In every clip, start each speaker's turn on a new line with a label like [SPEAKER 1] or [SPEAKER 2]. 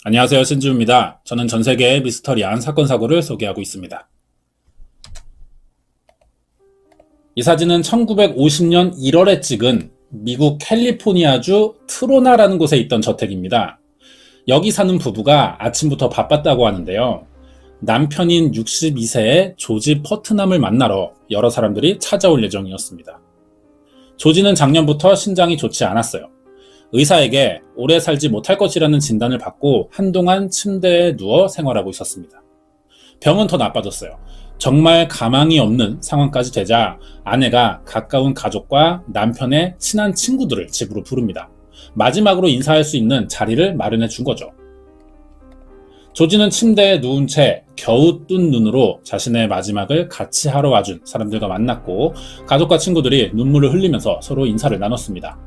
[SPEAKER 1] 안녕하세요, 신주입니다. 저는 전 세계의 미스터리한 사건 사고를 소개하고 있습니다. 이 사진은 1950년 1월에 찍은 미국 캘리포니아주 트로나라는 곳에 있던 저택입니다. 여기 사는 부부가 아침부터 바빴다고 하는데요. 남편인 62세의 조지 퍼트남을 만나러 여러 사람들이 찾아올 예정이었습니다. 조지는 작년부터 신장이 좋지 않았어요. 의사에게 오래 살지 못할 것이라는 진단을 받고 한동안 침대에 누워 생활하고 있었습니다. 병은 더 나빠졌어요. 정말 가망이 없는 상황까지 되자 아내가 가까운 가족과 남편의 친한 친구들을 집으로 부릅니다. 마지막으로 인사할 수 있는 자리를 마련해 준 거죠. 조지는 침대에 누운 채 겨우 뜬 눈으로 자신의 마지막을 같이 하러 와준 사람들과 만났고 가족과 친구들이 눈물을 흘리면서 서로 인사를 나눴습니다.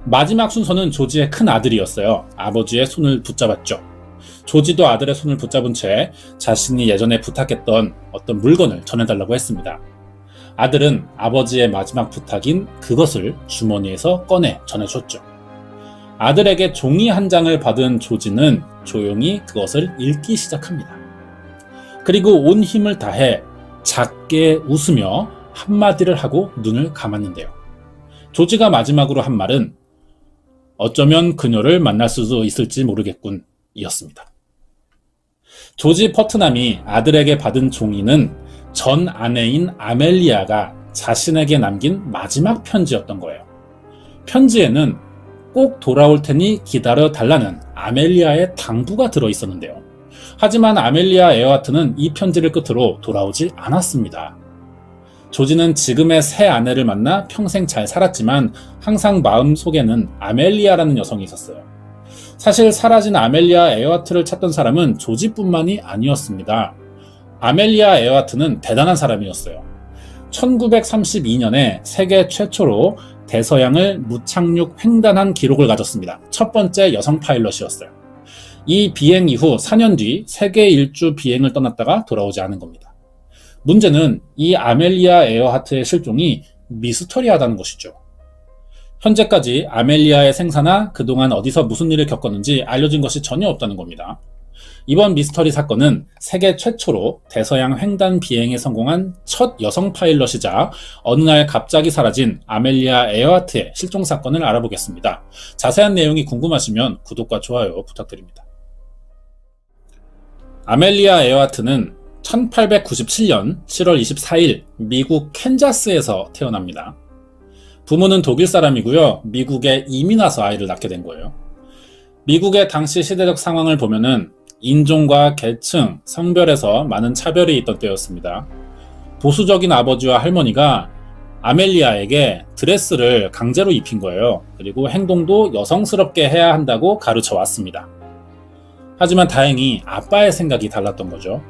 [SPEAKER 1] 마지막 순서는 조지의 큰 아들이었어요. 아버지의 손을 붙잡았죠. 조지도 아들의 손을 붙잡은 채 자신이 예전에 부탁했던 어떤 물건을 전해달라고 했습니다. 아들은 아버지의 마지막 부탁인 그것을 주머니에서 꺼내 전해줬죠. 아들에게 종이 한 장을 받은 조지는 조용히 그것을 읽기 시작합니다. 그리고 온 힘을 다해 작게 웃으며 한마디를 하고 눈을 감았는데요. 조지가 마지막으로 한 말은 어쩌면 그녀를 만날 수도 있을지 모르겠군 이었습니다. 조지 퍼트남이 아들에게 받은 종이는 전 아내인 아멜리아가 자신에게 남긴 마지막 편지였던 거예요. 편지에는 꼭 돌아올 테니 기다려 달라는 아멜리아의 당부가 들어있었는데요. 하지만 아멜리아 에어하트는 이 편지를 끝으로 돌아오지 않았습니다. 조지는 지금의 새 아내를 만나 평생 잘 살았지만 항상 마음속에는 아멜리아라는 여성이 있었어요. 사실 사라진 아멜리아 에어하트를 찾던 사람은 조지뿐만이 아니었습니다. 아멜리아 에어하트는 대단한 사람이었어요. 1932년에 세계 최초로 대서양을 무착륙 횡단한 기록을 가졌습니다. 첫 번째 여성 파일럿이었어요. 이 비행 이후 4년 뒤 세계 일주 비행을 떠났다가 돌아오지 않은 겁니다. 문제는 이 아멜리아 에어하트의 실종이 미스터리하다는 것이죠. 현재까지 아멜리아의 생사나 그동안 어디서 무슨 일을 겪었는지 알려진 것이 전혀 없다는 겁니다. 이번 미스터리 사건은 세계 최초로 대서양 횡단 비행에 성공한 첫 여성 파일럿이자 어느 날 갑자기 사라진 아멜리아 에어하트의 실종 사건을 알아보겠습니다. 자세한 내용이 궁금하시면 구독과 좋아요 부탁드립니다. 아멜리아 에어하트는 1897년 7월 24일 미국 캔자스에서 태어납니다. 부모는 독일 사람이고요. 미국에 이민 와서 아이를 낳게 된 거예요. 미국의 당시 시대적 상황을 보면은 인종과 계층, 성별에서 많은 차별이 있던 때였습니다. 보수적인 아버지와 할머니가 아멜리아에게 드레스를 강제로 입힌 거예요. 그리고 행동도 여성스럽게 해야 한다고 가르쳐 왔습니다. 하지만 다행히 아빠의 생각이 달랐던 거죠.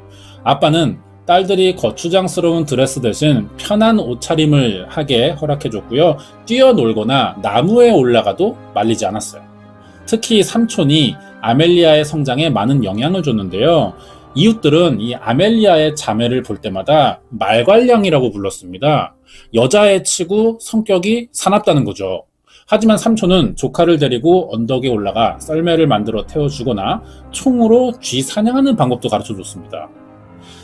[SPEAKER 1] 아빠는 딸들이 거추장스러운 드레스 대신 편한 옷차림을 하게 허락해줬고요. 뛰어놀거나 나무에 올라가도 말리지 않았어요. 특히 삼촌이 아멜리아의 성장에 많은 영향을 줬는데요. 이웃들은 이 아멜리아의 자매를 볼 때마다 말괄량이라고 불렀습니다. 여자애 치고 성격이 사납다는 거죠. 하지만 삼촌은 조카를 데리고 언덕에 올라가 썰매를 만들어 태워주거나 총으로 쥐 사냥하는 방법도 가르쳐줬습니다.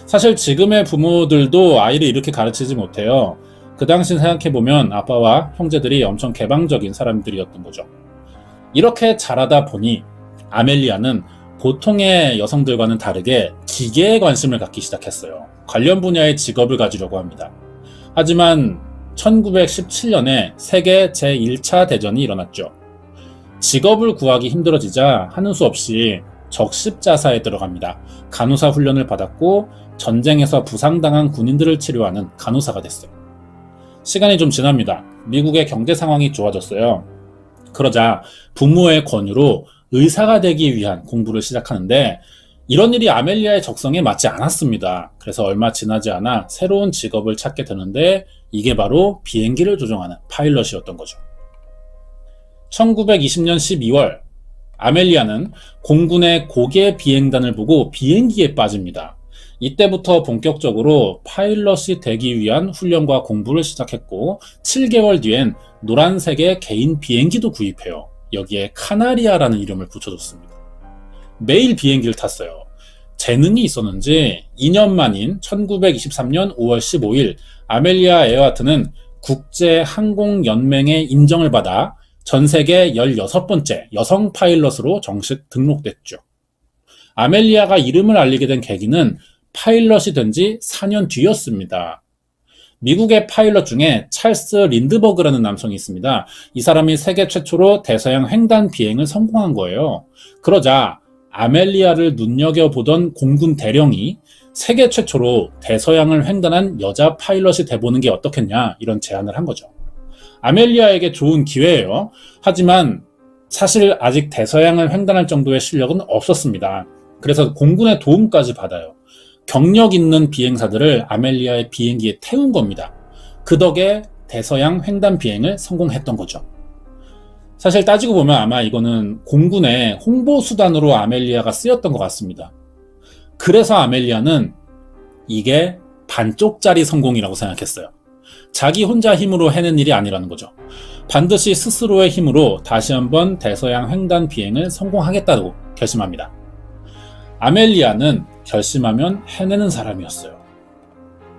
[SPEAKER 1] 사실 지금의 부모들도 아이를 이렇게 가르치지 못해요. 그 당시 생각해보면 아빠와 형제들이 엄청 개방적인 사람들이었던 거죠. 이렇게 자라다 보니 아멜리아는 보통의 여성들과는 다르게 기계에 관심을 갖기 시작했어요. 관련 분야의 직업을 가지려고 합니다. 하지만 1917년에 세계 제1차 대전이 일어났죠. 직업을 구하기 힘들어지자 하는 수 없이 적십자사에 들어갑니다. 간호사 훈련을 받았고 전쟁에서 부상당한 군인들을 치료하는 간호사가 됐어요. 시간이 좀 지납니다. 미국의 경제 상황이 좋아졌어요. 그러자 부모의 권유로 의사가 되기 위한 공부를 시작하는데 이런 일이 아멜리아의 적성에 맞지 않았습니다. 그래서 얼마 지나지 않아 새로운 직업을 찾게 되는데 이게 바로 비행기를 조종하는 파일럿이었던 거죠. 1920년 12월 아멜리아는 공군의 고개 비행단을 보고 비행기에 빠집니다. 이때부터 본격적으로 파일럿이 되기 위한 훈련과 공부를 시작했고 7개월 뒤엔 노란색의 개인 비행기도 구입해요. 여기에 카나리아라는 이름을 붙여줬습니다. 매일 비행기를 탔어요. 재능이 있었는지 2년 만인 1923년 5월 15일 아멜리아 에어하트는 국제항공연맹의 인정을 받아 전 세계 16번째 여성 파일럿으로 정식 등록됐죠. 아멜리아가 이름을 알리게 된 계기는 파일럿이 된 지 4년 뒤였습니다. 미국의 파일럿 중에 찰스 린드버그라는 남성이 있습니다. 이 사람이 세계 최초로 대서양 횡단 비행을 성공한 거예요. 그러자 아멜리아를 눈여겨보던 공군 대령이 세계 최초로 대서양을 횡단한 여자 파일럿이 돼보는 게 어떻겠냐, 이런 제안을 한 거죠. 아멜리아에게 좋은 기회예요. 하지만 사실 아직 대서양을 횡단할 정도의 실력은 없었습니다. 그래서 공군의 도움까지 받아요. 경력 있는 비행사들을 아멜리아의 비행기에 태운 겁니다. 그 덕에 대서양 횡단 비행을 성공했던 거죠. 사실 따지고 보면 아마 이거는 공군의 홍보 수단으로 아멜리아가 쓰였던 것 같습니다. 그래서 아멜리아는 이게 반쪽짜리 성공이라고 생각했어요. 자기 혼자 힘으로 해낸 일이 아니라는 거죠. 반드시 스스로의 힘으로 다시 한번 대서양 횡단 비행을 성공하겠다고 결심합니다. 아멜리아는 결심하면 해내는 사람이었어요.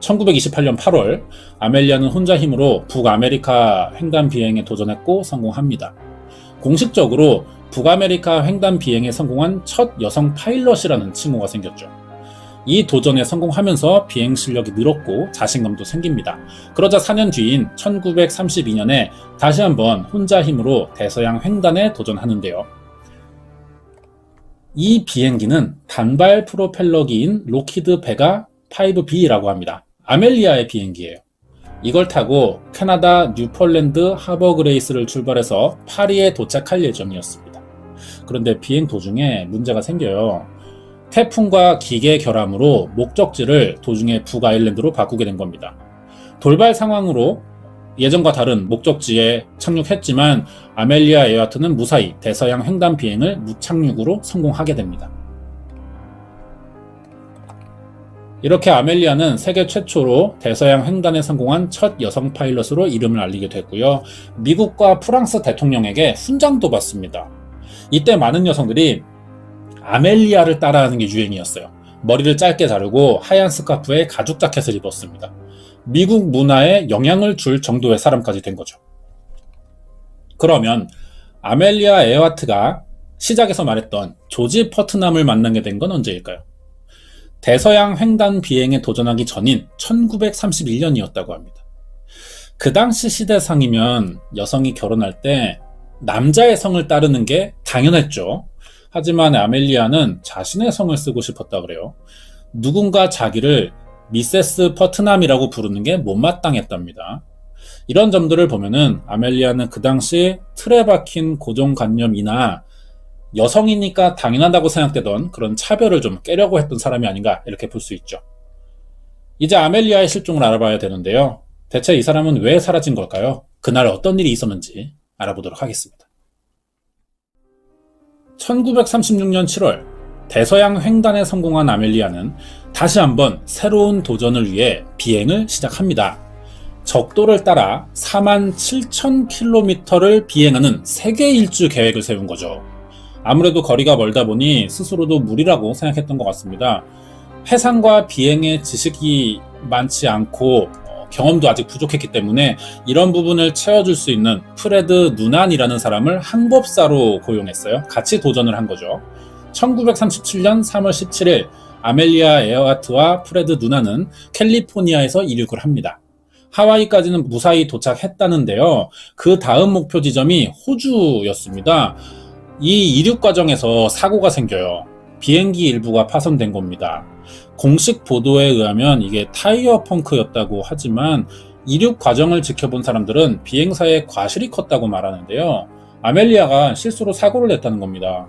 [SPEAKER 1] 1928년 8월 아멜리아는 혼자 힘으로 북아메리카 횡단 비행에 도전했고 성공합니다. 공식적으로 북아메리카 횡단 비행에 성공한 첫 여성 파일럿이라는 칭호가 생겼죠. 이 도전에 성공하면서 비행 실력이 늘었고 자신감도 생깁니다. 그러자 4년 뒤인 1932년에 다시 한번 혼자 힘으로 대서양 횡단에 도전하는데요. 이 비행기는 단발 프로펠러기인 로키드 베가 5B라고 합니다. 아멜리아의 비행기예요. 이걸 타고 캐나다 뉴폴랜드 하버 그레이스를 출발해서 파리에 도착할 예정이었습니다. 그런데 비행 도중에 문제가 생겨요. 태풍과 기계 결함으로 목적지를 도중에 북아일랜드로 바꾸게 된 겁니다. 돌발 상황으로 예전과 다른 목적지에 착륙했지만 아멜리아 에어하트는 무사히 대서양 횡단 비행을 무착륙으로 성공하게 됩니다. 이렇게 아멜리아는 세계 최초로 대서양 횡단에 성공한 첫 여성 파일럿으로 이름을 알리게 됐고요. 미국과 프랑스 대통령에게 훈장도 받습니다. 이때 많은 여성들이 아멜리아를 따라하는 게 유행이었어요. 머리를 짧게 자르고 하얀 스카프에 가죽 자켓을 입었습니다. 미국 문화에 영향을 줄 정도의 사람까지 된 거죠. 그러면 아멜리아 에어하트가 시작에서 말했던 조지 퍼트남을 만나게 된 건 언제일까요? 대서양 횡단 비행에 도전하기 전인 1931년이었다고 합니다. 그 당시 시대상이면 여성이 결혼할 때 남자의 성을 따르는 게 당연했죠. 하지만 아멜리아는 자신의 성을 쓰고 싶었다 그래요. 누군가 자기를 미세스 퍼트남이라고 부르는 게 못마땅했답니다. 이런 점들을 보면은 아멜리아는 그 당시 틀에 박힌 고정관념이나 여성이니까 당연하다고 생각되던 그런 차별을 좀 깨려고 했던 사람이 아닌가, 이렇게 볼 수 있죠. 이제 아멜리아의 실종을 알아봐야 되는데요. 대체 이 사람은 왜 사라진 걸까요? 그날 어떤 일이 있었는지 알아보도록 하겠습니다. 1936년 7월 대서양 횡단에 성공한 아멜리아는 다시 한번 새로운 도전을 위해 비행을 시작합니다. 적도를 따라 47,000km를 비행하는 세계 일주 계획을 세운 거죠. 아무래도 거리가 멀다 보니 스스로도 무리라고 생각했던 것 같습니다. 해상과 비행의 지식이 많지 않고 경험도 아직 부족했기 때문에 이런 부분을 채워줄 수 있는 프레드 누난이라는 사람을 항법사로 고용했어요. 같이 도전을 한 거죠. 1937년 3월 17일 아멜리아 에어하트와 프레드 누난은 캘리포니아에서 이륙을 합니다. 하와이까지는 무사히 도착했다는데요. 그 다음 목표 지점이 호주였습니다. 이 이륙 과정에서 사고가 생겨요. 비행기 일부가 파손된 겁니다. 공식 보도에 의하면 이게 타이어 펑크였다고 하지만 이륙 과정을 지켜본 사람들은 비행사의 과실이 컸다고 말하는데요. 아멜리아가 실수로 사고를 냈다는 겁니다.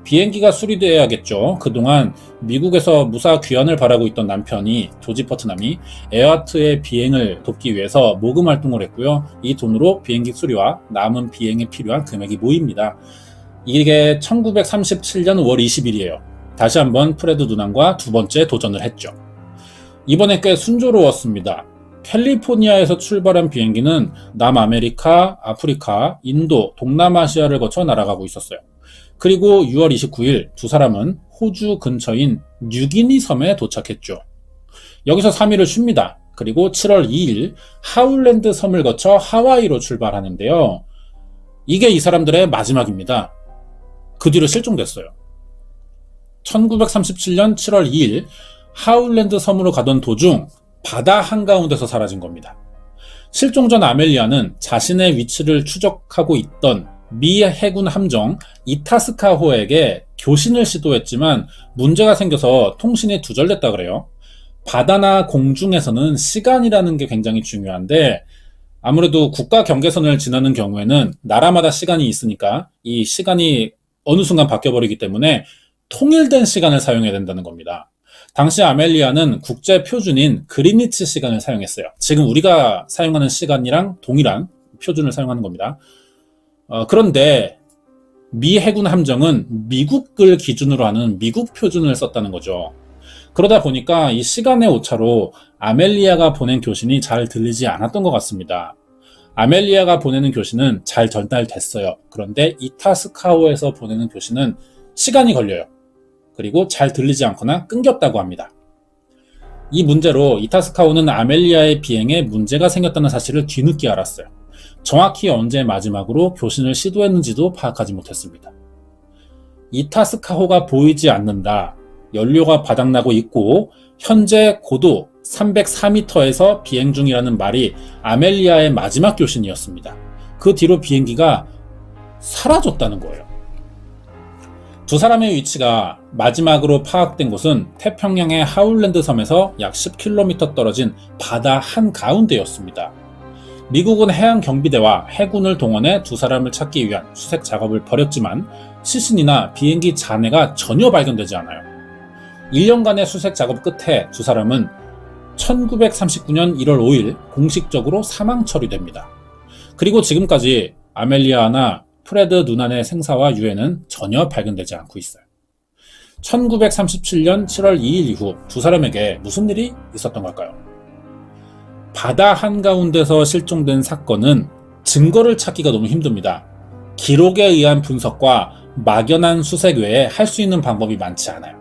[SPEAKER 1] 비행기가 수리돼야겠죠. 그동안 미국에서 무사 귀환을 바라고 있던 남편이 조지 퍼트남이 에어하트의 비행을 돕기 위해서 모금 활동을 했고요. 이 돈으로 비행기 수리와 남은 비행에 필요한 금액이 모입니다. 이게 1937년 5월 20일이에요. 다시 한번 프레드 누난과 두 번째 도전을 했죠. 이번에 꽤 순조로웠습니다. 캘리포니아에서 출발한 비행기는 남아메리카, 아프리카, 인도, 동남아시아를 거쳐 날아가고 있었어요. 그리고 6월 29일 두 사람은 호주 근처인 뉴기니 섬에 도착했죠. 여기서 3일을 쉽니다. 그리고 7월 2일 하울랜드 섬을 거쳐 하와이로 출발하는데요. 이게 이 사람들의 마지막입니다. 그 뒤로 실종됐어요. 1937년 7월 2일 하울랜드 섬으로 가던 도중 바다 한가운데서 사라진 겁니다. 실종 전 아멜리아는 자신의 위치를 추적하고 있던 미 해군 함정 이타스카호에게 교신을 시도했지만 문제가 생겨서 통신이 두절됐다 그래요. 바다나 공중에서는 시간이라는 게 굉장히 중요한데 아무래도 국가 경계선을 지나는 경우에는 나라마다 시간이 있으니까 이 시간이 어느 순간 바뀌어버리기 때문에 통일된 시간을 사용해야 된다는 겁니다. 당시 아멜리아는 국제 표준인 그리니치 시간을 사용했어요. 지금 우리가 사용하는 시간이랑 동일한 표준을 사용하는 겁니다. 그런데 미 해군 함정은 미국을 기준으로 하는 미국 표준을 썼다는 거죠. 그러다 보니까 이 시간의 오차로 아멜리아가 보낸 교신이 잘 들리지 않았던 것 같습니다. 아멜리아가 보내는 교신은 잘 전달됐어요. 그런데 이타스카호에서 보내는 교신은 시간이 걸려요. 그리고 잘 들리지 않거나 끊겼다고 합니다. 이 문제로 이타스카호는 아멜리아의 비행에 문제가 생겼다는 사실을 뒤늦게 알았어요. 정확히 언제 마지막으로 교신을 시도했는지도 파악하지 못했습니다. 이타스카호가 보이지 않는다. 연료가 바닥나고 있고 현재 고도 304m에서 비행 중이라는 말이 아멜리아의 마지막 교신이었습니다. 그 뒤로 비행기가 사라졌다는 거예요. 두 사람의 위치가 마지막으로 파악된 곳은 태평양의 하울랜드 섬에서 약 10km 떨어진 바다 한가운데였습니다. 미국은 해양경비대와 해군을 동원해 두 사람을 찾기 위한 수색 작업을 벌였지만 시신이나 비행기 잔해가 전혀 발견되지 않아요. 1년간의 수색 작업 끝에 두 사람은 1939년 1월 5일 공식적으로 사망 처리됩니다. 그리고 지금까지 아멜리아나 프레드 누난의 생사와 유해는 전혀 발견되지 않고 있어요. 1937년 7월 2일 이후 두 사람에게 무슨 일이 있었던 걸까요? 바다 한가운데서 실종된 사건은 증거를 찾기가 너무 힘듭니다. 기록에 의한 분석과 막연한 수색 외에 할 수 있는 방법이 많지 않아요.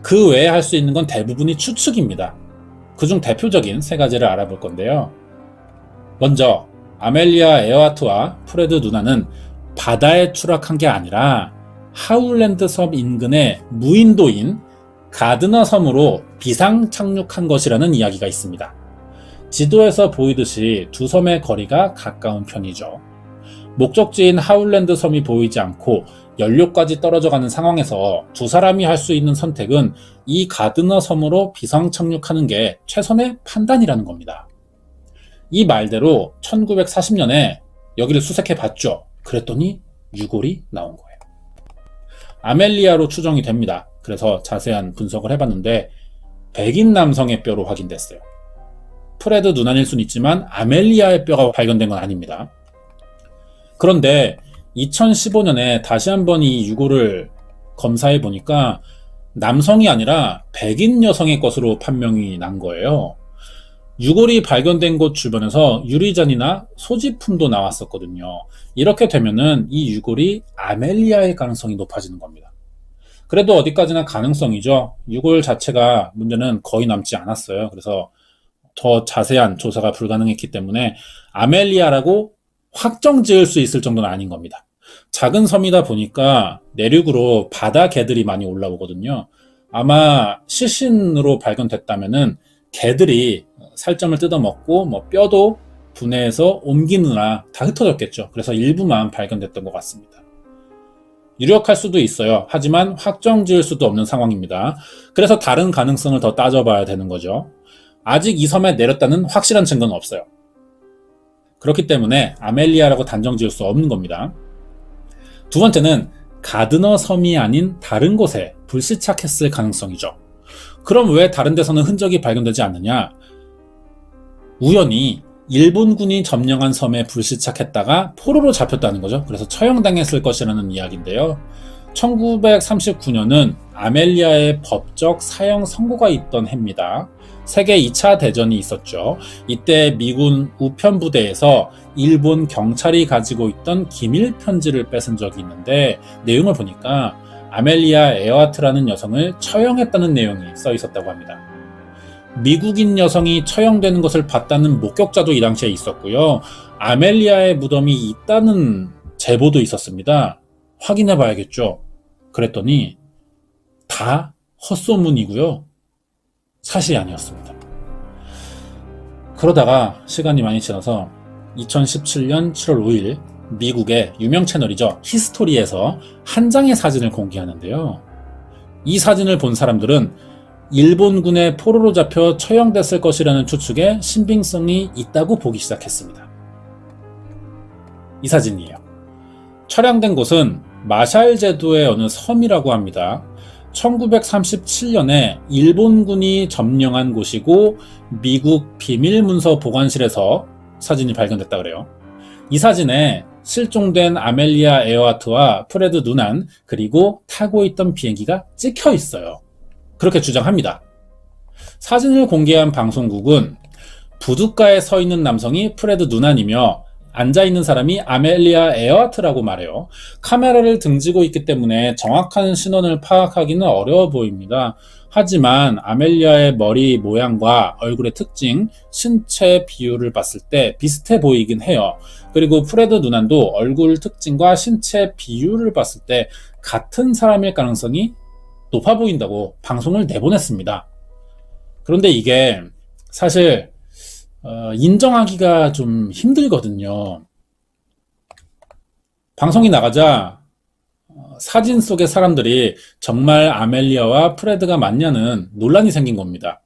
[SPEAKER 1] 그 외에 할 수 있는 건 대부분이 추측입니다. 그중 대표적인 세 가지를 알아볼 건데요. 먼저 아멜리아 에어하트와 프레드 누나는 바다에 추락한 게 아니라 하울랜드 섬 인근의 무인도인 가드너 섬으로 비상 착륙한 것이라는 이야기가 있습니다. 지도에서 보이듯이 두 섬의 거리가 가까운 편이죠. 목적지인 하울랜드 섬이 보이지 않고 연료까지 떨어져가는 상황에서 두 사람이 할 수 있는 선택은 이 가드너 섬으로 비상 착륙하는 게 최선의 판단이라는 겁니다. 이 말대로 1940년에 여기를 수색해 봤죠. 그랬더니 유골이 나온 거예요. 아멜리아로 추정이 됩니다. 그래서 자세한 분석을 해봤는데 백인 남성의 뼈로 확인됐어요. 프레드 누난일 수는 있지만 아멜리아의 뼈가 발견된 건 아닙니다. 그런데 2015년에 다시 한번 이 유골을 검사해 보니까 남성이 아니라 백인 여성의 것으로 판명이 난 거예요. 유골이 발견된 곳 주변에서 유리잔이나 소지품도 나왔었거든요. 이렇게 되면은 이 유골이 아멜리아의 가능성이 높아지는 겁니다. 그래도 어디까지나 가능성이죠. 유골 자체가 문제는 거의 남지 않았어요. 그래서 더 자세한 조사가 불가능했기 때문에 아멜리아라고 확정 지을 수 있을 정도는 아닌 겁니다. 작은 섬이다 보니까 내륙으로 바다 개들이 많이 올라오거든요. 아마 시신으로 발견됐다면은 개들이 살점을 뜯어먹고 뼈도 분해해서 옮기느라 다 흩어졌겠죠. 그래서 일부만 발견됐던 것 같습니다. 유력할 수도 있어요. 하지만 확정 지을 수도 없는 상황입니다. 그래서 다른 가능성을 더 따져봐야 되는 거죠. 아직 이 섬에 내렸다는 확실한 증거는 없어요. 그렇기 때문에 아멜리아라고 단정 지을 수 없는 겁니다. 두 번째는 가드너 섬이 아닌 다른 곳에 불시착했을 가능성이죠. 그럼 왜 다른 데서는 흔적이 발견되지 않느냐? 우연히 일본군이 점령한 섬에 불시착했다가 포로로 잡혔다는 거죠. 그래서 처형당했을 것이라는 이야기인데요. 1939년은 아멜리아의 법적 사형 선고가 있던 해입니다. 세계 2차 대전이 있었죠. 이때 미군 우편부대에서 일본 경찰이 가지고 있던 기밀 편지를 뺏은 적이 있는데 내용을 보니까 아멜리아 에어하트라는 여성을 처형했다는 내용이 써 있었다고 합니다. 미국인 여성이 처형되는 것을 봤다는 목격자도 이 당시에 있었고요. 아멜리아의 무덤이 있다는 제보도 있었습니다. 확인해 봐야겠죠. 그랬더니 다 헛소문이고요. 사실이 아니었습니다. 그러다가 시간이 많이 지나서 2017년 7월 5일 미국의 유명 채널이죠. 히스토리에서 한 장의 사진을 공개하는데요. 이 사진을 본 사람들은 일본군의 포로로 잡혀 처형됐을 것이라는 추측에 신빙성이 있다고 보기 시작했습니다. 이 사진이에요. 촬영된 곳은 마샬 제도의 어느 섬이라고 합니다. 1937년에 일본군이 점령한 곳이고 미국 비밀문서 보관실에서 사진이 발견됐다 그래요. 이 사진에 실종된 아멜리아 에어하트와 프레드 누난 그리고 타고 있던 비행기가 찍혀 있어요. 그렇게 주장합니다. 사진을 공개한 방송국은 부둣가에 서 있는 남성이 프레드 누난이며 앉아있는 사람이 아멜리아 에어하트라고 말해요. 카메라를 등지고 있기 때문에 정확한 신원을 파악하기는 어려워 보입니다. 하지만 아멜리아의 머리 모양과 얼굴의 특징, 신체 비율을 봤을 때 비슷해 보이긴 해요. 그리고 프레드 누난도 얼굴 특징과 신체 비율을 봤을 때 같은 사람일 가능성이 높아 보인다고 방송을 내보냈습니다. 그런데 이게 사실 인정하기가 좀 힘들거든요. 방송이 나가자 사진 속의 사람들이 정말 아멜리아와 프레드가 맞냐는 논란이 생긴 겁니다.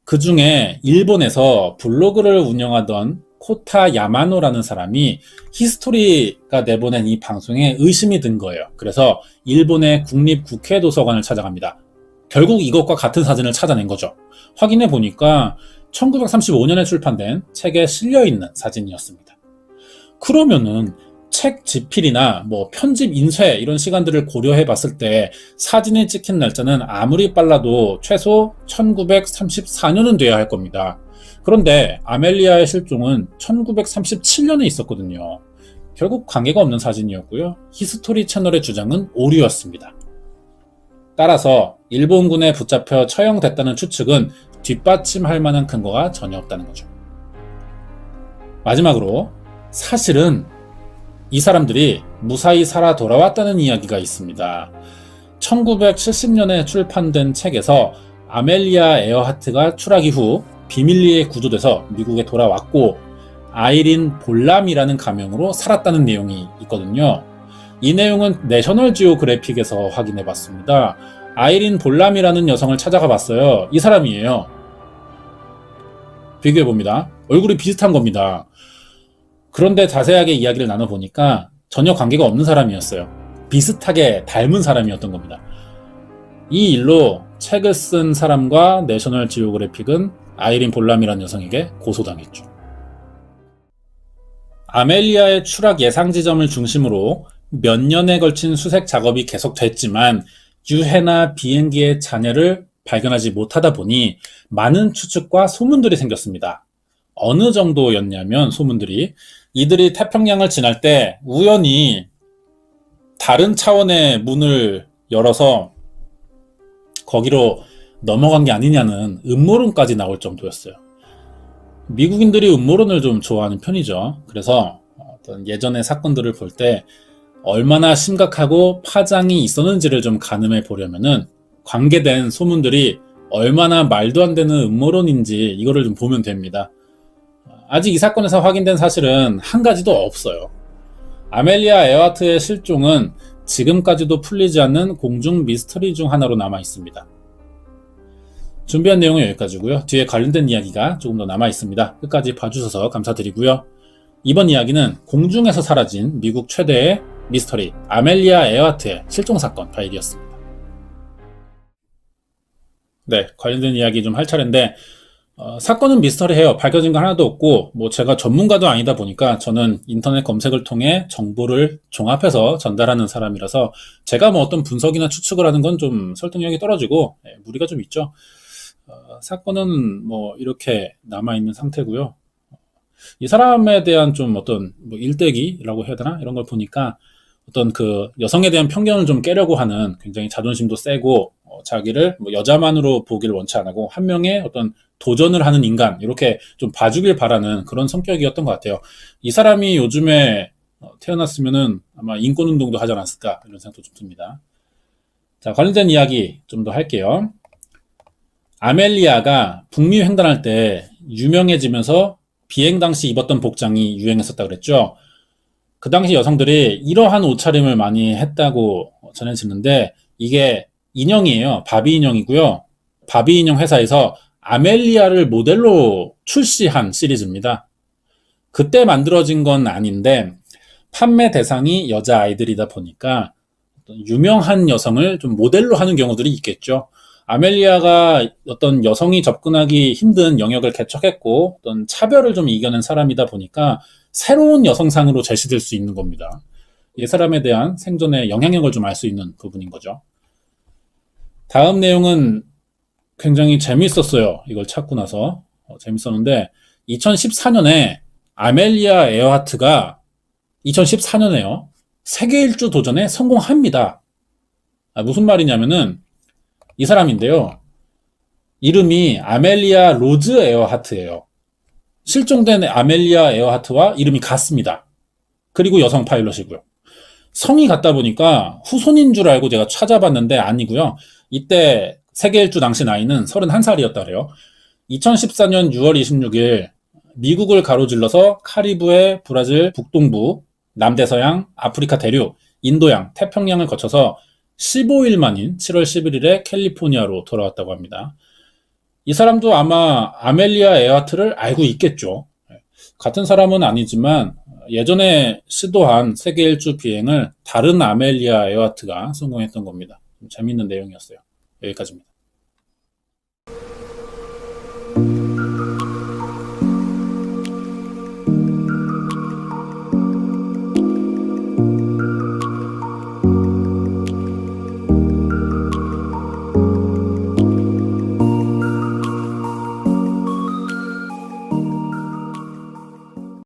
[SPEAKER 1] 그 중에 일본에서 블로그를 운영하던 코타 야마노라는 사람이 히스토리가 내보낸 이 방송에 의심이 든 거예요. 그래서 일본의 국립국회도서관을 찾아갑니다. 결국 이것과 같은 사진을 찾아낸 거죠. 확인해 보니까 1935년에 출판된 책에 실려있는 사진이었습니다. 그러면은 책 집필이나 편집 인쇄 이런 시간들을 고려해 봤을 때 사진이 찍힌 날짜는 아무리 빨라도 최소 1934년은 돼야 할 겁니다. 그런데 아멜리아의 실종은 1937년에 있었거든요. 결국 관계가 없는 사진이었고요. 히스토리 채널의 주장은 오류였습니다. 따라서 일본군에 붙잡혀 처형됐다는 추측은 뒷받침할 만한 근거가 전혀 없다는 거죠. 마지막으로 사실은 이 사람들이 무사히 살아 돌아왔다는 이야기가 있습니다. 1970년에 출판된 책에서 아멜리아 에어하트가 추락 이후 비밀리에 구조돼서 미국에 돌아왔고 아이린 볼람이라는 가명으로 살았다는 내용이 있거든요. 이 내용은 내셔널 지오그래픽에서 확인해 봤습니다. 아이린 볼람이라는 여성을 찾아가 봤어요. 이 사람이에요. 비교해 봅니다. 얼굴이 비슷한 겁니다. 그런데 자세하게 이야기를 나눠보니까 전혀 관계가 없는 사람이었어요. 비슷하게 닮은 사람이었던 겁니다. 이 일로 책을 쓴 사람과 내셔널 지오그래픽은 아이린 볼람이라는 여성에게 고소당했죠. 아멜리아의 추락 예상 지점을 중심으로 몇 년에 걸친 수색 작업이 계속됐지만 유해나 비행기의 잔해를 발견하지 못하다 보니 많은 추측과 소문들이 생겼습니다. 어느 정도였냐면 소문들이 이들이 태평양을 지날 때 우연히 다른 차원의 문을 열어서 거기로 넘어간 게 아니냐는 음모론까지 나올 정도였어요. 미국인들이 음모론을 좀 좋아하는 편이죠. 그래서 어떤 예전의 사건들을 볼 때 얼마나 심각하고 파장이 있었는지를 좀 가늠해 보려면은 관계된 소문들이 얼마나 말도 안 되는 음모론인지 이거를 좀 보면 됩니다. 아직 이 사건에서 확인된 사실은 한 가지도 없어요. 아멜리아 에어하트의 실종은 지금까지도 풀리지 않는 공중 미스터리 중 하나로 남아 있습니다. 준비한 내용은 여기까지고요. 뒤에 관련된 이야기가 조금 더 남아 있습니다. 끝까지 봐주셔서 감사드리고요. 이번 이야기는 공중에서 사라진 미국 최대의 미스터리 아멜리아 에어하트의 실종 사건 파일이었습니다. 네, 관련된 이야기 좀 할 차례인데 사건은 미스터리해요. 밝혀진 거 하나도 없고, 뭐 제가 전문가도 아니다 보니까 저는 인터넷 검색을 통해 정보를 종합해서 전달하는 사람이라서 제가 뭐 어떤 분석이나 추측을 하는 건 좀 설득력이 떨어지고 무리가 좀 있죠. 사건은 뭐 이렇게 남아있는 상태고요. 이 사람에 대한 좀 어떤 뭐 일대기라고 해야 되나? 이런 걸 보니까 어떤 그 여성에 대한 편견을 좀 깨려고 하는 굉장히 자존심도 세고 자기를 뭐 여자만으로 보기를 원치 안 하고 한 명의 어떤 도전을 하는 인간 이렇게 좀 봐주길 바라는 그런 성격이었던 것 같아요. 이 사람이 요즘에 태어났으면은 아마 인권운동도 하지 않았을까 이런 생각도 좀 듭니다. 자, 관련된 이야기 좀 더 할게요. 아멜리아가 북미 횡단할 때 유명해지면서 비행 당시 입었던 복장이 유행했었다 그랬죠. 그 당시 여성들이 이러한 옷차림을 많이 했다고 전해지는데 이게 인형이에요. 바비 인형이고요. 바비 인형 회사에서 아멜리아를 모델로 출시한 시리즈입니다. 그때 만들어진 건 아닌데 판매 대상이 여자아이들이다 보니까 유명한 여성을 좀 모델로 하는 경우들이 있겠죠. 아멜리아가 어떤 여성이 접근하기 힘든 영역을 개척했고 어떤 차별을 좀 이겨낸 사람이다 보니까 새로운 여성상으로 제시될 수 있는 겁니다. 이 사람에 대한 생존의 영향력을 좀 알 수 있는 부분인 거죠. 다음 내용은 굉장히 재밌었어요. 이걸 찾고 나서 재밌었는데 2014년에 아멜리아 에어하트가 2014년에요. 세계 일주 도전에 성공합니다. 무슨 말이냐면은 이 사람인데요. 이름이 아멜리아 로즈 에어하트예요. 실종된 아멜리아 에어하트와 이름이 같습니다. 그리고 여성 파일럿이고요. 성이 같다 보니까 후손인 줄 알고 제가 찾아봤는데 아니고요. 이때 세계 일주 당시 나이는 31살이었다 그래요. 2014년 6월 26일 미국을 가로질러서 카리브해, 브라질 북동부, 남대서양, 아프리카 대륙, 인도양, 태평양을 거쳐서 15일 만인 7월 11일에 캘리포니아로 돌아왔다고 합니다. 이 사람도 아마 아멜리아 에어하트를 알고 있겠죠. 같은 사람은 아니지만 예전에 시도한 세계 일주 비행을 다른 아멜리아 에어하트가 성공했던 겁니다. 재밌는 내용이었어요. 여기까지입니다.